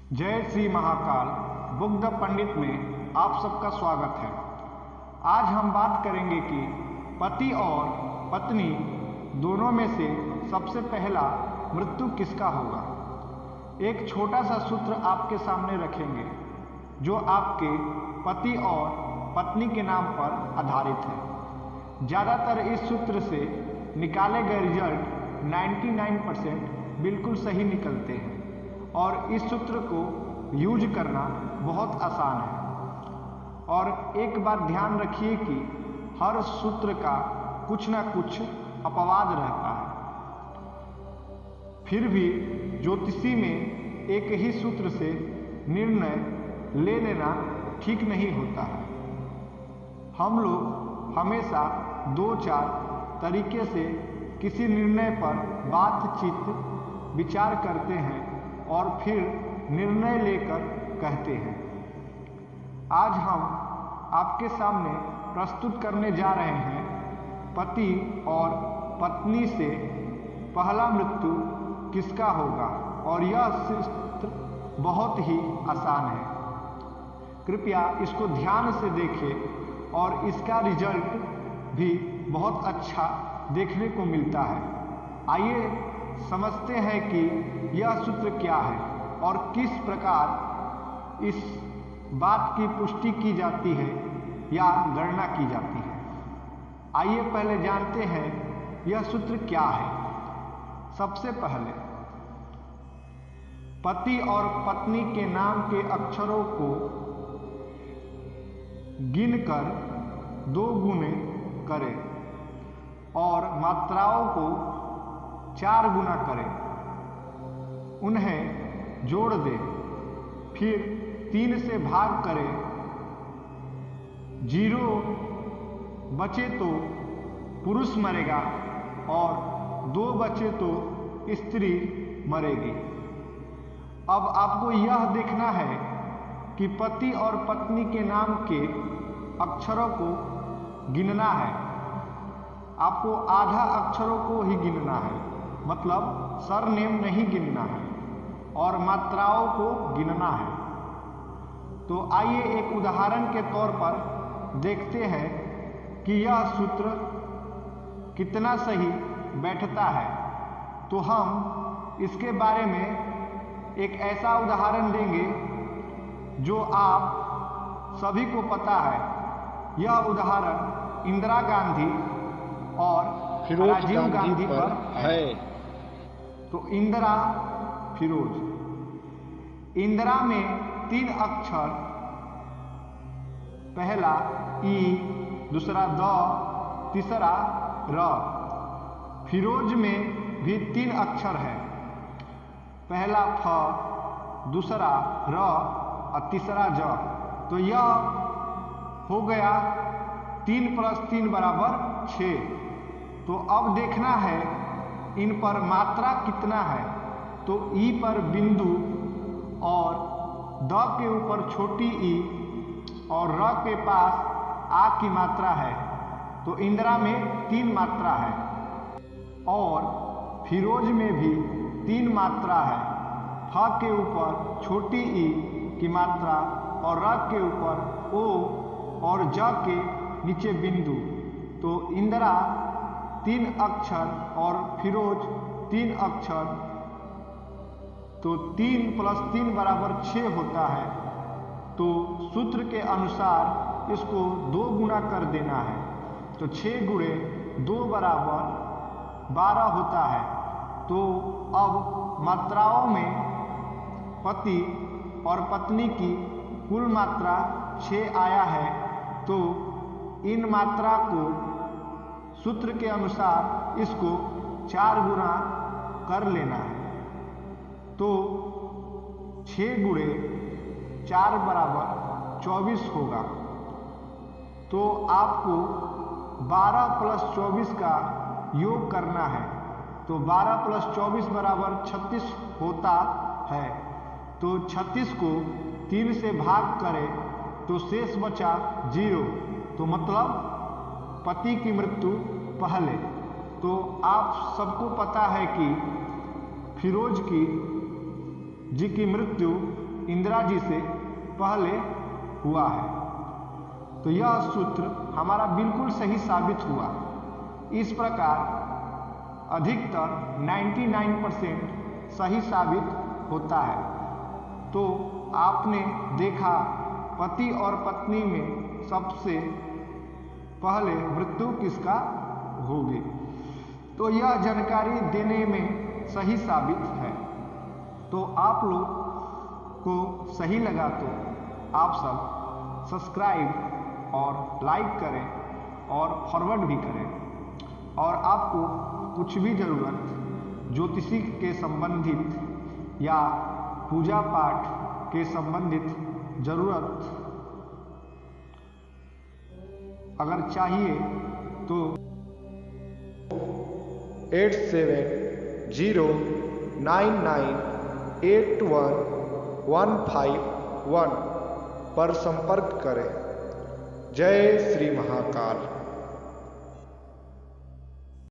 जय Shri Mahakal book the पंडित में आप सबका स्वागत है। आज हम बात करेंगे कि पति और पत्नी दोनों में से सबसे पहला मृत्यु किसका होगा। एक छोटा सा सूत्र आपके सामने रखेंगे जो आपके पति और पत्नी के नाम पर आधारित है। ज़्यादातर इस सूत्र से निकाले गए रिजल्ट 99% बिल्कुल सही निकलते हैं और इस सूत्र को यूज करना बहुत आसान है। और एक बात ध्यान रखिए कि हर सूत्र का कुछ ना कुछ अपवाद रहता है। फिर भी ज्योतिषी में एक ही सूत्र से निर्णय ले लेना ठीक नहीं होता है। हम लोग हमेशा 2-4 तरीके से किसी निर्णय पर बातचीत विचार करते हैं और फिर निर्णय लेकर कहते हैं। आज हम आपके सामने प्रस्तुत करने जा रहे हैं पति और पत्नी से पहला मृत्यु किसका होगा और यह सूत्र बहुत ही आसान है। कृपया इसको ध्यान से देखें और इसका रिजल्ट भी बहुत अच्छा देखने को मिलता है। आइए समझते हैं कि यह सूत्र क्या है और किस प्रकार इस बात की पुष्टि की जाती है या गणना की जाती है। आइए पहले जानते हैं यह सूत्र क्या है। सबसे पहले पति और पत्नी के नाम के अक्षरों को गिनकर 2 गुने करें और मात्राओं को 4 गुना करें, उन्हें जोड़ दें, फिर 3 से भाग करें। 0 बचे तो पुरुष मरेगा और 2 बचे तो स्त्री मरेगी। अब आपको यह देखना है कि पति और पत्नी के नाम के अक्षरों को गिनना है। आपको आधा अक्षरों को ही गिनना है, मतलब सरनेम नहीं गिनना है और मात्राओं को गिनना है। तो आइए एक उदाहरण के तौर पर देखते हैं कि यह सूत्र कितना सही बैठता है। तो हम इसके बारे में एक ऐसा उदाहरण देंगे जो आप सभी को पता है। यह उदाहरण इंदिरा गांधी और राजीव गांधी पर है। तो इंदिरा फिरोज। इंदिरा में 3 अक्षर, पहला ई, दूसरा द, तीसरा र। फिरोज में भी 3 अक्षर है, पहला फ, दूसरा र और तीसरा ज। तो यह हो गया 3 + 3 = 6। तो अब देखना है इन पर मात्रा कितना है। तो ई पर बिंदु और द के ऊपर छोटी ई और र के पास आ की मात्रा है। तो इंदिरा में 3 मात्रा है और फिरोज में भी 3 मात्रा है। फ के ऊपर छोटी ई की मात्रा और र के ऊपर ओ और ज के नीचे बिंदु। तो इंदिरा 3 अक्षर और फिरोज 3 अक्षर। तो 3 + 3 = 6 होता है। तो सूत्र के अनुसार इसको 2 गुना कर देना है। तो 6 × 2 = 12 होता है। तो अब मात्राओं में पति और पत्नी की कुल मात्रा 6 आया है। तो इन मात्रा को सूत्र के अनुसार इसको 4 गुना कर लेना है। तो 6 × 4 = 24 होगा। तो आपको 12 + 24 का योग करना है। तो 12 + 24 = 36 होता है। तो 36 को 3 से भाग करें तो शेष बचा 0। तो मतलब पति की मृत्यु पहले। तो आप सबको पता है कि फिरोज जी की मृत्यु इंदिरा जी से पहले हुआ है। तो यह सूत्र हमारा बिल्कुल सही साबित हुआ। इस प्रकार अधिकतर 99% सही साबित होता है। तो आपने देखा पति और पत्नी में सबसे पहले मृत्यु किसका होगी। तो यह जानकारी देने में सही साबित है। तो आप लोग को सही लगा तो आप सब सब्सक्राइब और लाइक करें और फॉरवर्ड भी करें। और आपको कुछ भी ज़रूरत ज्योतिषी के संबंधित या पूजा पाठ के संबंधित ज़रूरत अगर चाहिए तो 8709981151 पर संपर्क करें। जय श्री महाकाल।